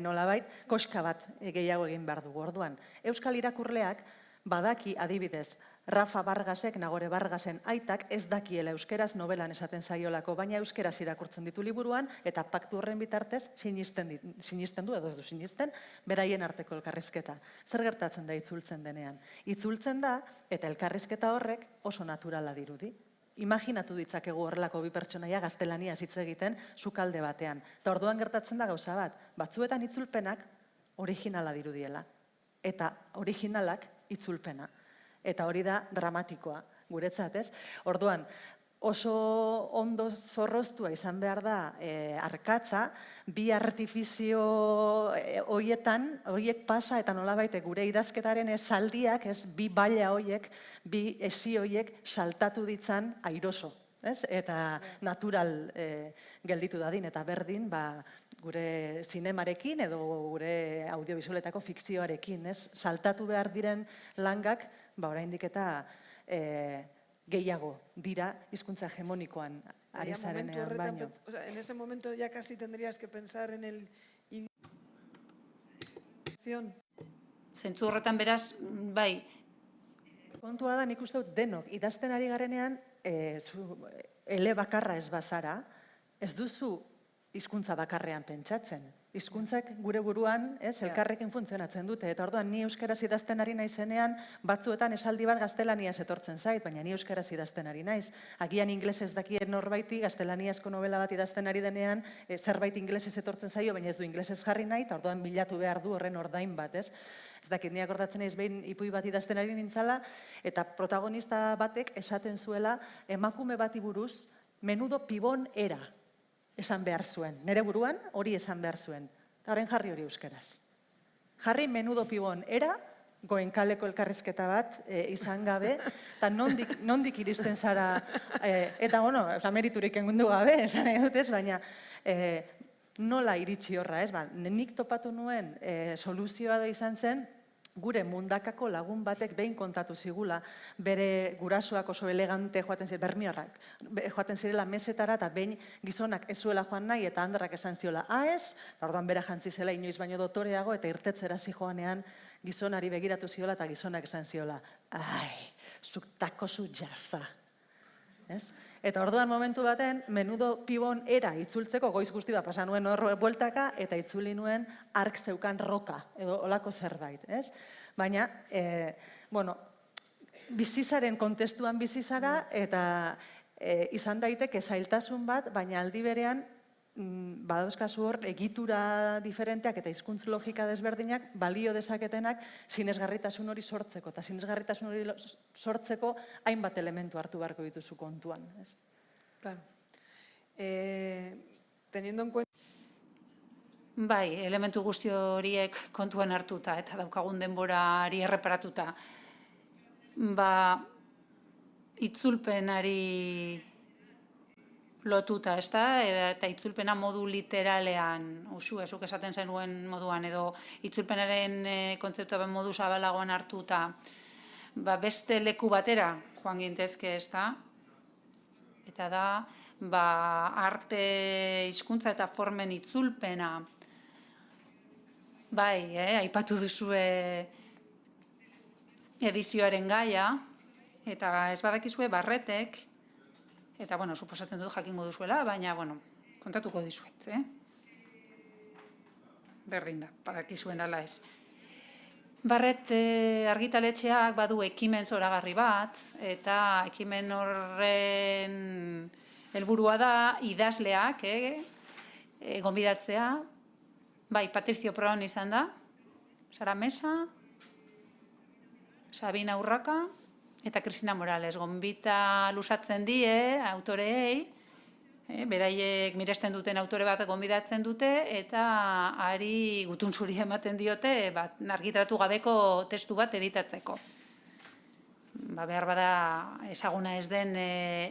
nolabait koska bat gehiago egin behar dugu. Orduan, euskal irakurleak badaki adibidez, Rafa Vargasek, Nagore Vargasen aitak, ez dakiela euskeraz novelan esaten zaiolako, baina euskeraz irakurtzen ditu liburuan, eta paktu horren bitartez sinisten du, edo ez du sinisten, beraien arteko elkarrizketa. Zer gertatzen da itzultzen denean? Itzultzen da, eta elkarrizketa horrek oso naturala dirudi. Imaginatu ditzakegu horrelako bi pertsonaia gaztelaniaz hitz egiten sukalde batean. Eta orduan gertatzen da gauza bat, batzuetan itzulpenak originala dirudiela. Eta originalak itzulpena. Eta hori da dramatikoa, guretzat, ez? Orduan, oso ondo zorroztua izan behar da arkatza, bi artifizio horiek pasa eta nolabait gure idazketaren zaldiak, bi baila horiek, bi esi horiek saltatu ditzan airoso, ez? Eta natural gelditu dadin eta berdin, gure zinemarekin edo gure audiovisualetako fikzioarekin, ez? Saltatu behar diren langak, oraindik eta gehiago dira hizkuntza hegemonikoan ari zarenean baino. En ese momento ya casi tendrías que pensar en el Zentzu horretan beraz, bai. Kontua da, nik uste dut denok, idazten ari garenean, ele bakarra ez bazara, ez duzu hizkuntza bakarrean pentsatzen. Hizkuntzak gure buruan, elkarrekin funtzionatzen dute. Eta orduan, ni euskaraz idazten ari naizenean, batzuetan esaldi bat gaztelaniaz etortzen zait, baina ni euskaraz idazten ari naiz. Agian inglesez dakien norbaiti, gaztelaniazko novela bat idazten ari denean, zerbait inglesez etortzen zaio, baina ez du inglesez jarri nahi, eta orduan bilatu behar du horren ordain bat, ez? Ez dakit, ni akordatzen naiz behin ipui bat idazten ari nintzala, eta protagonista batek esaten zuela, emakume bati buruz, menudo pibon era. Esan behar zuen. Nere buruan hori esan behar zuen. Eta horren jarri hori euskaraz. Jarri menudo pibon era, Goenkaleko elkarrizketa bat izan gabe, eta nondik iristen zara, eta meriturik engundu gabe, esan nahi dut ez, baina nola iritsi horra, ez? Nik topatu nuen soluzioa da izan zen, gure mundakako lagun batek behin kontatu zigula, bere gurasoak oso elegante joaten ziren, bermiarrak, joaten zirela mesetara, eta behin gizonak ez zuela joan nahi, eta handarrak esan ziola, ez, eta orduan bera jantzi zela inoiz baino dotoreago, eta irtetzera zijoanean gizonari begiratu ziola, eta gizonak esan ziola, zuk takozu jasa. Eta orduan momentu baten, menudo pibon era itzultzeko, goiz guzti bat pasa nuen hor bueltaka, eta itzuli nuen ark zeukan roka, edo olako zerbait. Baina, bizizaren kontestuan bizizara, eta izan daiteke zailtasun bat, baina aldi berean, badauzkazu hor, egitura diferenteak eta hizkuntz logika desberdinak balio dezaketenak sinesgarritasun hori sortzeko. Eta sinesgarritasun hori sortzeko hainbat elementu hartu beharko dituzu kontuan. Claro. Teniendo en cuenta... Bai, elementu guzti horiek kontuan hartuta eta daukagun denborari erreparatuta. Itzulpenari lotuta, ez da? Eta itzulpena modu literalean, esuk esaten zenuen moduan, edo itzulpenaren kontzeptua modu zabalagoan hartuta, beste leku batera joan gintezke, ez da? Eta da, arte, hizkuntza eta formen itzulpena. Bai, aipatu duzue edizioaren gaia, eta ez badakizue Barretek, eta, suposatzen dut jakingo duzuela, baina, kontatuko dizuet, Berdin da, badakizuen ala ez. Barret argitaletxeak badu ekimen zoragarri bat, eta ekimen horren helburua da idazleak, gonbidatzea, bai, Patricio Proon izan da, Sara Mesa, Sabina Urraka, eta Cristina Morales, gonbita lusatzen die autoreei, beraiek miresten duten autore bat gonbidatzen dute, eta ari gutun zuri ematen diote argitaratu gabeko testu bat editatzeko. Behar bada ezaguna ez den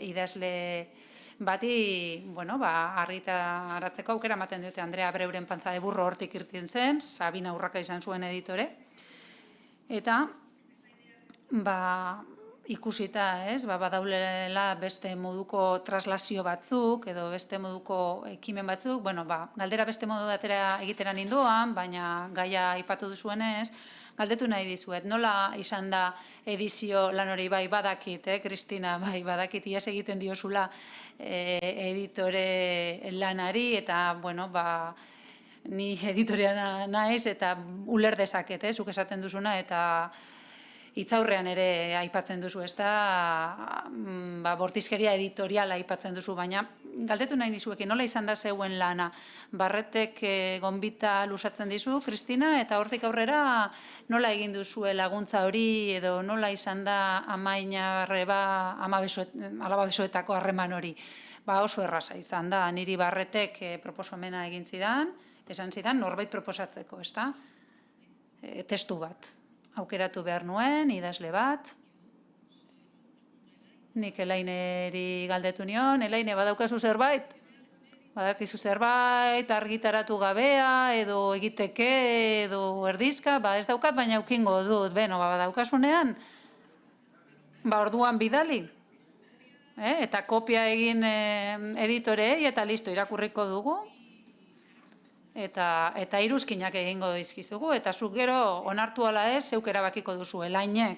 idazle bati, argitaratzeko aukera ematen diote. Andrea Abreuren Pantza de Burro hortik irten zen, Sabina Urraka izan zuen editore, eta ikusita, ez, badaulela beste moduko traslazio batzuk edo beste moduko ekimen batzuk, galdera beste modu batera egitera nindoan, baina gaia aipatu duzuenez, galdetu nahi dizuet, nola izan da edizio lan hori badakit, Kristina, badakit iaz egiten diozula editore lanari, eta, ni editorea naiz, eta uler dezaket, zuk esaten duzuna, eta hitzaurrean ere aipatzen duzu, ez da, bortizkeria editoriala aipatzen duzu, baina galdetu nahi nizuekin, nola izan da zeuen lana? Barretek gonbita luzatzen dizu, Kristina, eta hortik aurrera nola egin duzue laguntza hori, edo nola izan da alaba besoetako harreman hori? Oso erraza izan da, niri Barretek proposamena egin zidan, esan zidan norbait proposatzeko, ez da? Testu bat. Aukeratu behar nuen, idazle bat. Nik Elaineri galdetu nion, Elaine, badaukazu zerbait? Badakizu zerbait, argitaratu gabea, edo egiteke, edo erdizka, ez daukat, baina aukingo dut. Badaukasunean, orduan bidali. Eta kopia egin editorei, eta listo, irakurriko dugu. Eta iruzkinak egingo dizkizugu, eta zuk gero onartu ala ez, zeuk erabakiko duzu. Elainek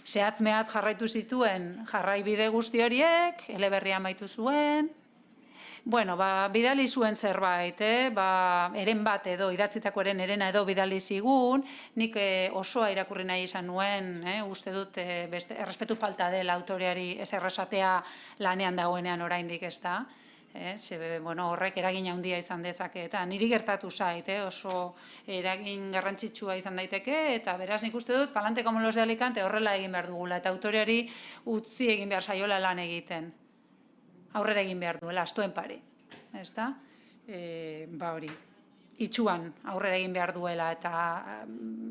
zehatz-mehatz jarraitu zituen jarraibide guzti horiek, eleberria amaitu zuen, bidali zuen zerbait, eren bat edo, idatzitakoaren erena edo bidali zigun, nik osoa irakurri nahi izan nuen, uste dut errespetu falta dela autoreari ez erresatea lanean dagoenean oraindik, ez da. Horrek eragin handia izan dezake, eta niri gertatu zait, oso eragin garrantzitsua izan daiteke, eta beraz nik uste dut, Palante como los de Alicante horrela egin behar dugula, eta autoreari utzi egin behar saiola lan egiten. Aurrera egin behar duela, astuen pari, ez da? Hori, itxuan aurrera egin behar duela, eta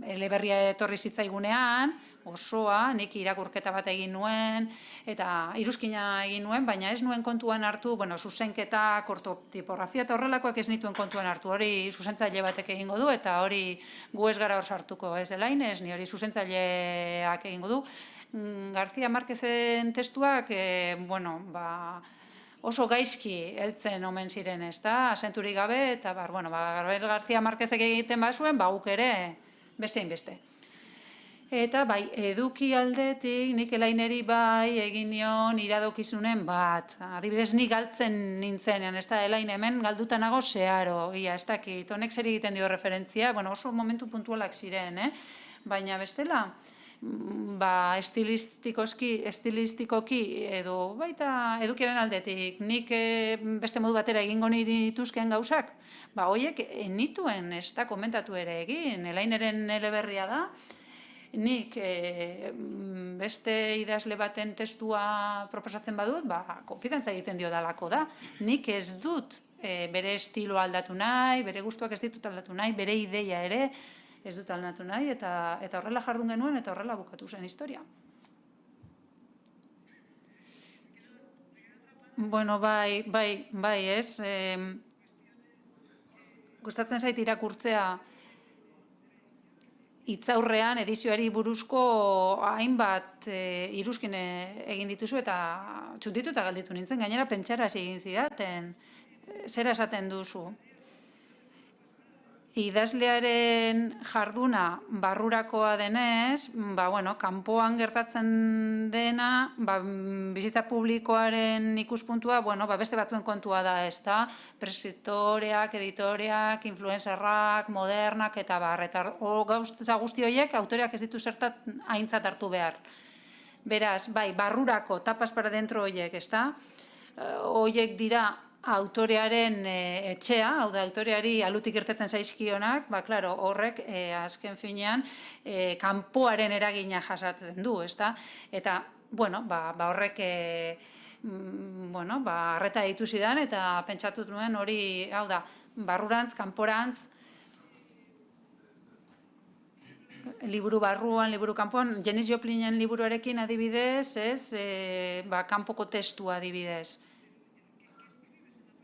eleberria etorri zitzaigunean, osoa, nik irakurketa bat egin nuen, eta iruzkina egin nuen, baina ez nuen kontuan hartu, zuzenketa, ortotipografia eta horrelakoak ez nituen kontuan hartu, hori zuzentzaile batek egingo du, eta hori gu ez gara hor sartuko, ez Elaine, ez ni hori zuzentzaileak egingo du. García Márquezen testuak, oso gaizki heltzen omen ziren, ez da, asenturik gabe, eta Gabriel García Márquezek egiten bazuen, guk ere beste inbeste. Eta eduki aldetik, nik Elaineri egin nion iradokizunen bat. Adibidez, nik galtzen nintzenean, ez da, Elaine hemen galdutanago zeharo, ez dakit, honek zer egiten dio referentzia, oso momentu puntualak ziren, baina bestela, estilistikoki edo baita edukiaren aldetik, nik beste modu batera egingo nituzken gauzak, horiek nituen ez da komentatu ere egin, Elaineren eleberria da, nik beste idazle baten testua proposatzen badut, konfidantza egiten dio dalako da. Nik ez dut bere estiloa aldatu nahi, bere gustuak ez ditut aldatu nahi, bere ideia ere ez dut aldatu nahi, eta horrela jardun genuen, eta horrela bukatu zen historia. Bai, ez. Gustatzen zait irakurtzea hitzaurrean edizioari buruzko hainbat iruzkin egin dituzu eta txundituta galditu nintzen, gainera pentsara egin zidaten, zera esaten duzu. Idazlearen jarduna barrurakoa denez, kanpoan gertatzen dena, bizitza publikoaren ikuspuntua, beste batzuen kontua da, ez da, preskriptoreak, editoreak, influencerrak, modernak, eta gauza guzti horiek autoreak ez ditu zertat aintzat hartu behar. Beraz, barrurako, tapas para dentro horiek, ez da, horiek dira autorearen etxea, hau da, autoreari alutik irtetzen zaizkionak, horrek azken finean kanpoaren eragina jasatzen du, ez da? Eta, horrek arreta ditu zidan, eta pentsatut nuen hori, hau da, barrurantz, kanporantz, liburu barruan, liburu kanpoan, Janis Joplinen liburuarekin adibidez, kanpoko testua adibidez.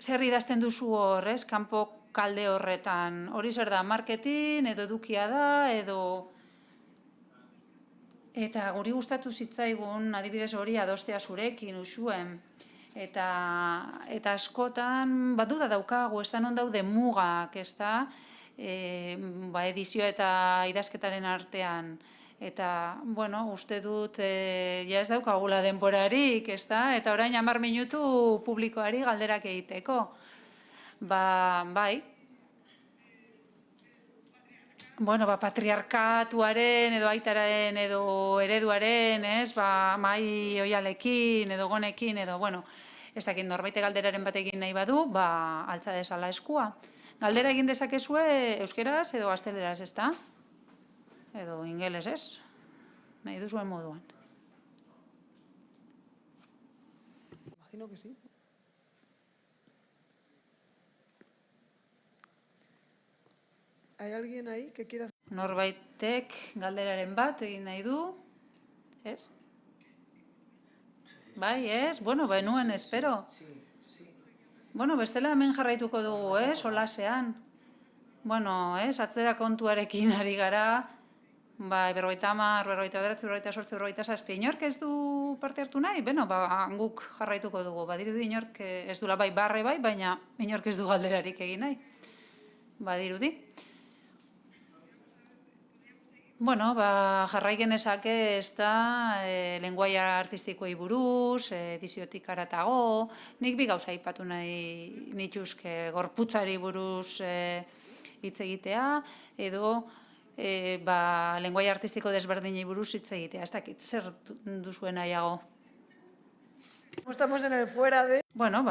Zer idazten duzu hor, kanpo kalde horretan? Hori zer da, marketing, edo edukia da, edo... Eta guri gustatu zitzaigun adibidez hori adostea zurekin usuen. Eta askotan baduda daukagu, ez da non daude mugak, ez da, edizio eta idazketaren artean. Eta, bueno, uste dut, ja ez daukagula denborarik, ez da, eta orain 10 minutu publikoari galderak egiteko. Bai. Bueno, patriarkatuaren edo aitaren edo ereduaren, ez, mai oialekin edo gonekin edo, bueno, ez dakit norbaite galderaren batekin nahi badu, altza desala eskua. Galdera egin dezakezue euskeraz edo gazteleraz, ez da? Edo ingeles, ez? Nahi duzuen moduan. Imagino que sí. ¿Hay alguien ahí que quiera? Norbaitek galderaren bat egin nahi du, ez? Bai, ez? Bueno, benuen espero. Bueno, bestela hemen jarraituko dugu, ez? Solasean. Bueno, ez? Atzera kontuarekin ari gara. Bai, 50, 59, 58, 57. Inork ez du parte hartu nahi? Beno, guk jarraituko dugu. Badirudi inork ez dula bai barre bai, baina inork ez du galderarik egin nahi. Badirudi. Bueno, jarrai genezake ez da lenguaia artistikoei buruz, ediziotik haratago, nik bi gauza aipatu nahi nituzke gorputzari buruz hitz egitea, edo lenguaia artistiko desberdinei buruz hitz egitea. Ez dakit, zer duzuen nahiago? Estamos en el fuera de... Bueno,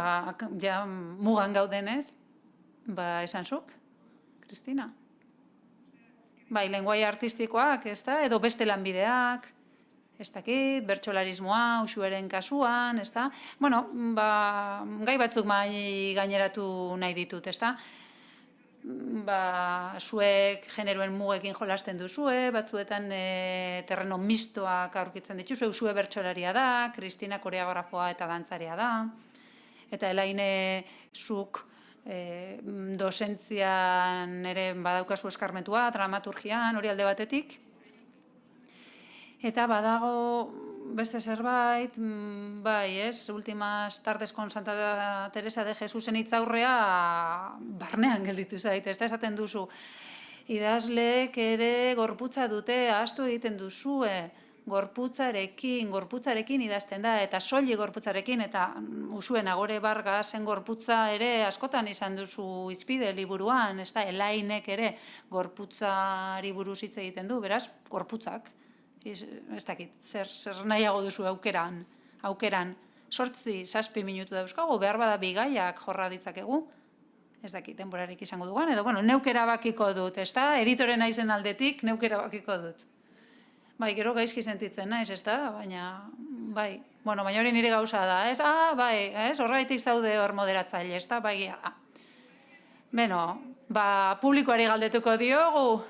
ja mugan gaudenez, esan zuk, Kristina? Bai, lenguaia artistikoak, ez da, edo beste lanbideak, ez dakit, bertsolarismoa, usueren kasuan, ez da. Bueno, gai batzuk mai gaineratu nahi ditut, ez da. Zuek generoen mugekin jolasten duzue, batzuetan terreno mistoak aurkitzen dituzue, usue bertsolaria da, Kristina koreografoa eta dantzaria da, eta Elaine zuk dosentzian ere badaukazu eskarmentua, dramaturgian, hori alde batetik. Eta badago beste zerbait, bai, ez, Últimas tardes con Santa Teresa de Jesusen hitzaurrea barnean gelditu zait, ez da esaten duzu. Idazleek ere gorputza dute, ahaztu egiten duzue, gorputzarekin idazten da, eta soilik gorputzarekin, eta usuen Agore Vargasen gorputza ere askotan izan duzu hizpide liburuan, ez da, Elainek ere gorputzari buruz hitz egiten du, beraz, gorputzak. Ez dakit, zer nahiago duzu aukeran, 7 minutu dauzkagu, behar bada bigaiak jorra ditzakegu, ez dakit, denborarik izango dugan, edo, bueno, neuk erabakiko dut, ez da, editore naizen aldetik, neuk erabakiko dut. Bai, gero gaizki sentitzen naiz, ez da, baina, bai, bueno, baina hori nire gauza da, ez, bai, ez, horreitik zaude hor moderatzaile, ez da, bai, beno, publikoari galdetuko diogu,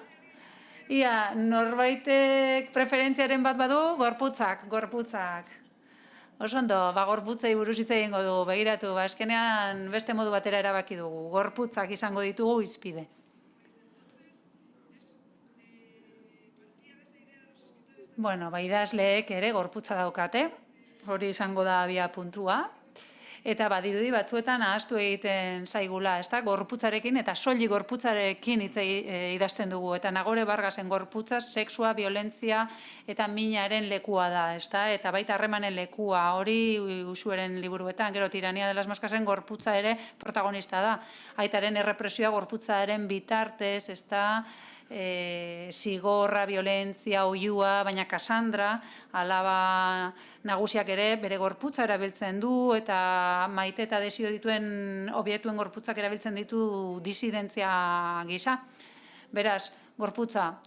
ia, norbaitek preferentziaren bat badu, gorputzak. Osondo, gorputzei buruz hitz egingo dugu, begiratu, eskenean beste modu batera erabaki dugu, gorputzak izango ditugu hizpide. Bueno, idazleek ere gorputza daukate, hori izango da abia puntua, eta badirudi batzuetan ahaztu egiten zaigula, ez da, gorputzarekin eta soilik gorputzarekin idazten dugu, eta Nagore Vargasen gorputza, sexua, violentzia eta minaren lekua da, ez da, eta baita harremanen lekua, hori usueren liburuetan, gero Tirania de las Moscasen gorputza ere protagonista da, aitaren errepresioa gorputzaren bitartez, ez da, zigorra, violentzia, oihua, baina Cassandra, alaba nagusiak ere bere gorputza erabiltzen du, eta maite eta desio dituen objektuen gorputzak erabiltzen ditu disidentzia gisa. Beraz, gorputza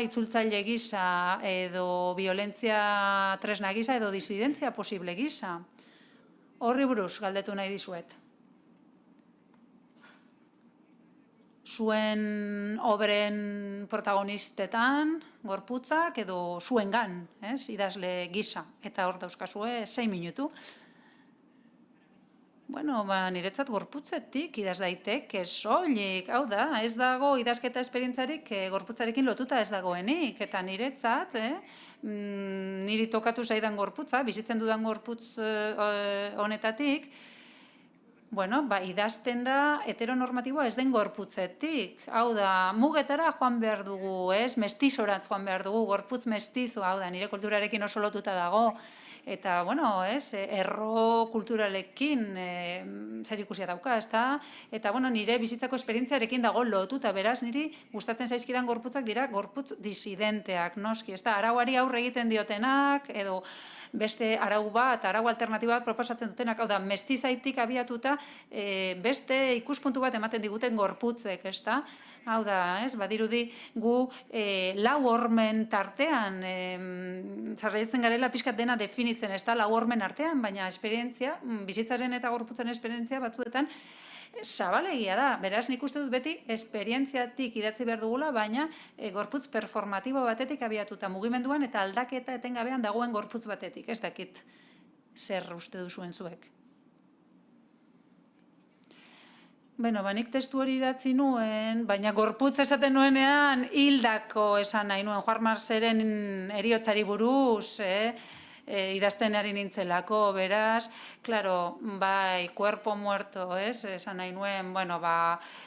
itzultzaile gisa, edo violentzia tresna gisa, edo disidentzia posible gisa. Horri buruz galdetu nahi dizuet. Zuen obren protagonistetan, gorputzak, edo zuengan, idazle gisa, eta hor dauzkazue 6 minutu. bueno, niretzat gorputzetik idaz daiteke soilik, hau da, ez dago idazketa esperientzarik gorputzarekin lotuta ez dagoenik, eta niretzat, niri tokatu zaidan gorputza, bizitzen dudan gorputz honetatik, bueno, idazten da heteronormatiboa ez den gorputzetik. Hau da, mugetara joan behar dugu, mestizorat joan behar dugu, gorputz mestizo, hau da, nire kulturarekin oso lotuta dago. Eta, bueno, erro kulturalekin zerikusia dauka, ezta? Eta, bueno, nire bizitzako esperientziarekin dago lotuta, beraz, niri gustatzen zaizkidan gorputzak dira gorputz disidenteak, noski, ezta? Arauari aurre egiten diotenak, edo beste arau bat, arau alternatiba bat proposatzen dutenak, hau da, mestizaitik abiatuta beste ikuspuntu bat ematen diguten gorputzek, ezta? Hau da, badirudi gu lau hormen tartean zarraitzen garela pixkat dena definitzen, ez da, lau hormen artean, baina esperientzia, bizitzaren eta gorputzen esperientzia batzuetan zabalegia da. Beraz, nik uste dut beti esperientziatik idatzi behar dugula, baina gorputz performatibo batetik abiatuta mugimenduan eta aldaketa etengabean dagoen gorputz batetik. Ez dakit zer uste duzuen zuek. Beno, nik testu hori idatzi nuen, baina gorputz esaten nuenean hildako esan nahi nuen, Juan Marseren heriotzari buruz, idazten ari nintzelako, beraz, klaro, bai, cuerpo muerto, esan nahi nuen, bueno,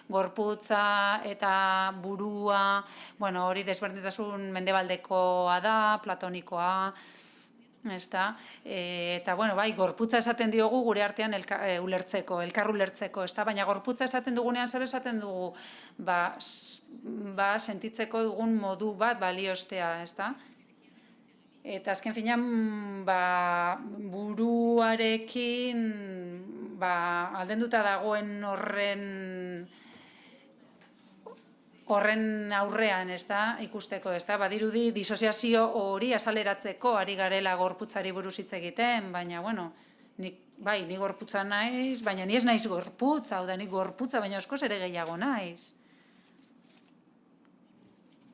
gorputza eta burua, bueno, hori desberdintasun mendebaldekoa da, platonikoa, eta, bueno, bai, gorputza esaten diogu gure artean ulertzeko, elkar ulertzeko, baina gorputza esaten dugunean zer esaten dugu, sentitzeko dugun modu bat balioztea, eta azken finean, buruarekin, aldenduta dagoen horren aurrean, ikusteko, badirudi disoziazio hori azaleratzeko ari garela gorputzari buruz hitz egiten, baina, bueno, ni gorputza naiz, baina ni ez naiz gorputza, hau da, ni gorputza, baina askoz ere gehiago naiz.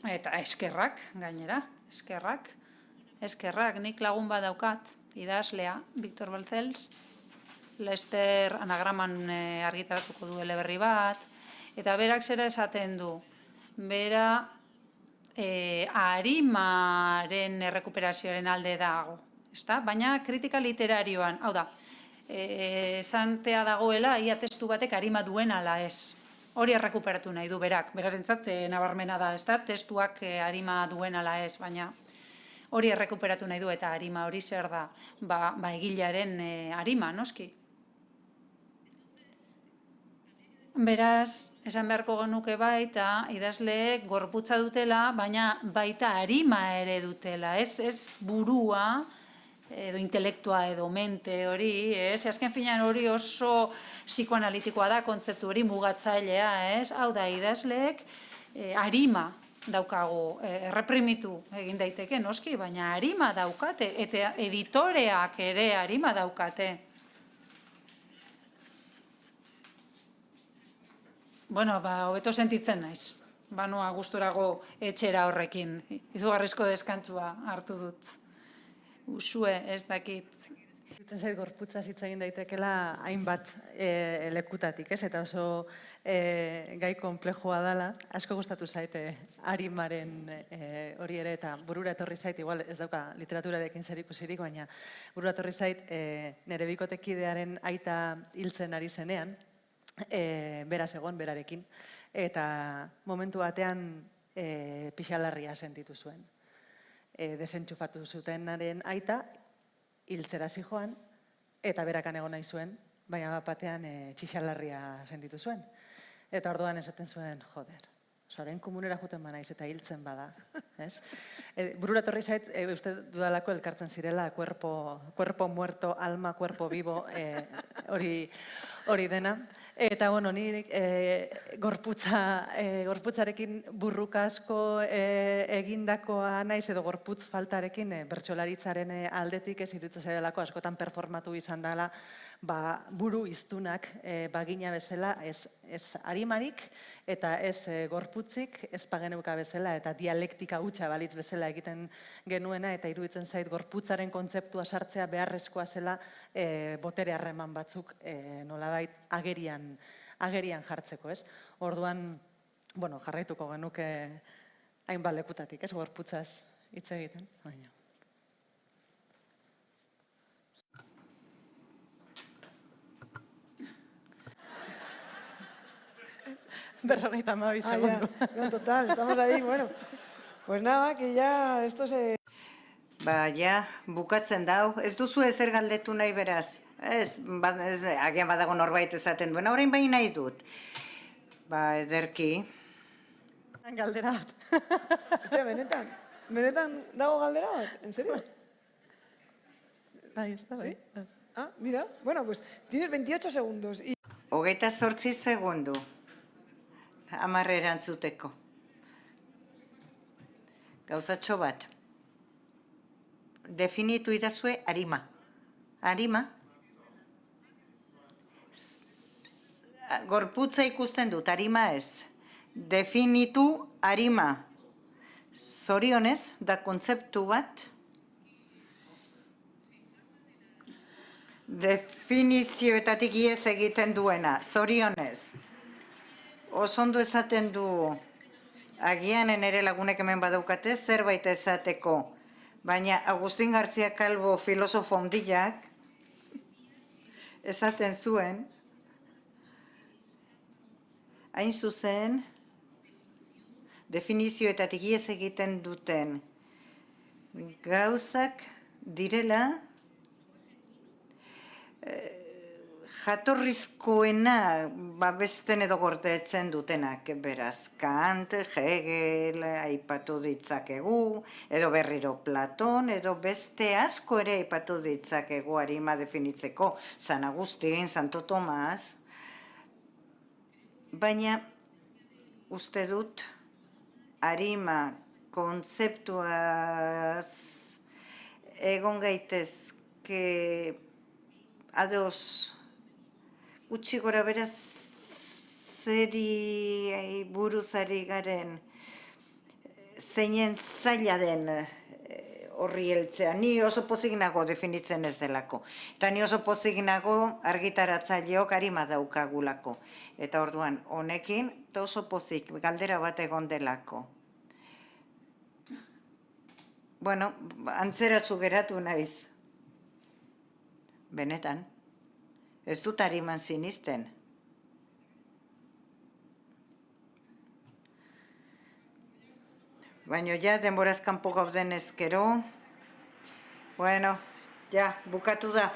Eta eskerrak, gainera, eskerrak, nik lagun bat daukat, idazlea, Victor Balcells, Lester anagraman argitaratuko du eleberri bat, eta berak zera esaten du, bera arimaren errekuperazioaren alde dago, baina kritika literarioan, hau da, esantea dagoela, ia testu batek arima duen ala ez. Hori errekuperatu nahi du berak, berarentzat nabarmena da, testuak arima duen ala ez, baina hori errekuperatu nahi du eta arima hori zer da, egilearen arima, noski. Beraz, esan beharko genuke baita, idazleek gorputza dutela, baina baita arima ere dutela, ez burua, edo intelektua edo mente hori, azken finean hori oso psikoanalitikoa da, kontzeptu hori mugatzailea, hau da, idazleek arima daukagu, erreprimitu egin daiteke, noski, baina arima daukate, eta editoreak ere arima daukate. Bueno, hobeto sentitzen naiz. Banoa gusturago etxera horrekin. Izugarrizko deskantzua hartu dut. Usue, ez dakit. Iruditzen zait gorputzaz hitz egin daitekela hainbat lekutatik, eta oso gai konplexua dela. Asko gustatu zait arimaren hori ere, eta burura etorri zait, igual ez dauka literaturarekin zerikusirik, baina burura etorri zait nire bikotekidearen aita hiltzen ari zenean, beraz egon, berarekin, eta momentu batean pixalarria sentitu zuen. Desentxufatu zutenaren aita, hiltzera zijoan, eta berakan egon nahi zuen, baina batean txixalarria sentitu zuen. Eta orduan esaten zuen, joder, soaren komunera juten banaiz eta hiltzen bada. Burura torri zait, uste dudalako elkartzen zirela, cuerpo muerto, alma, cuerpo vivo, hori dena. Eta, bueno, ni gorputzarekin burruka asko egindakoa naiz edo gorputz faltarekin bertsolaritzaren aldetik ez iruditzen zaidalako askotan performatu izan dela buru iztunak bagina bezala ez ez arimarik eta ez gorputzik, ez pageneuka bezala eta dialektika hutsa balitz bezala egiten genuena, eta iruditzen zait gorputzaren kontzeptua sartzea beharrezkoa zela botere harreman batzuk nolabait agerian jartzeko, ez? Orduan, jarraituko genuke hainbat lekutatik, ez, gorputzaz hitz egiten, baina. 52 segundos. No, total, estamos ahí, bueno. Pues nada, que ya esto se... Ja, bukatzen dau. Ez duzu ezer galdetu nahi beraz. Ez, agian badago norbait esaten duena, orain bai nahi dut. Ederki. Galdera bat. Hostia, benetan dago galdera bat, en serio? Ahí está, bai. Ah, mira, bueno, pues tienes 28 segundos. 28 segundu. 10 erantzuteko. Gauzatxo bat. Definitu idazue arima. Arima. Gorputza ikusten dut, arima ez. Definitu arima. Zorionez, da kontzeptu bat. Definizioetatik iez egiten duena, zorionez. Osondo esaten du, agian ere lagunek hemen badaukate, zerbait esateko. Baina Agustin García Calvo filosofo handiak esaten zuen, hain zuzen, definizioetatik iez egiten duten gauzak direla jatorrizkoena babesten edo gordetzen dutenak, beraz, Kant, Hegel, aipatu ditzakegu, edo berriro Platon, edo beste asko ere aipatu ditzakegu arima definitzeko, San Agustin, Santo Tomas, baina uste dut arima kontzeptuaz egon gaitezke ados gutxi gora beraz zeri buruzari garen zeinen zaila den horri heltzea. Ni oso pozik nago definitzen ez delako. Eta ni oso pozik nago argitaratzaileok arima daukagulako. Eta orduan honekin oso pozik galdera bat egon delako. Bueno, antzeratzu geratu naiz. Benetan, ez dut ariman sinisten. Baina ja, denboraz kanpo gauden ezkero. Bueno, ja, bukatu da.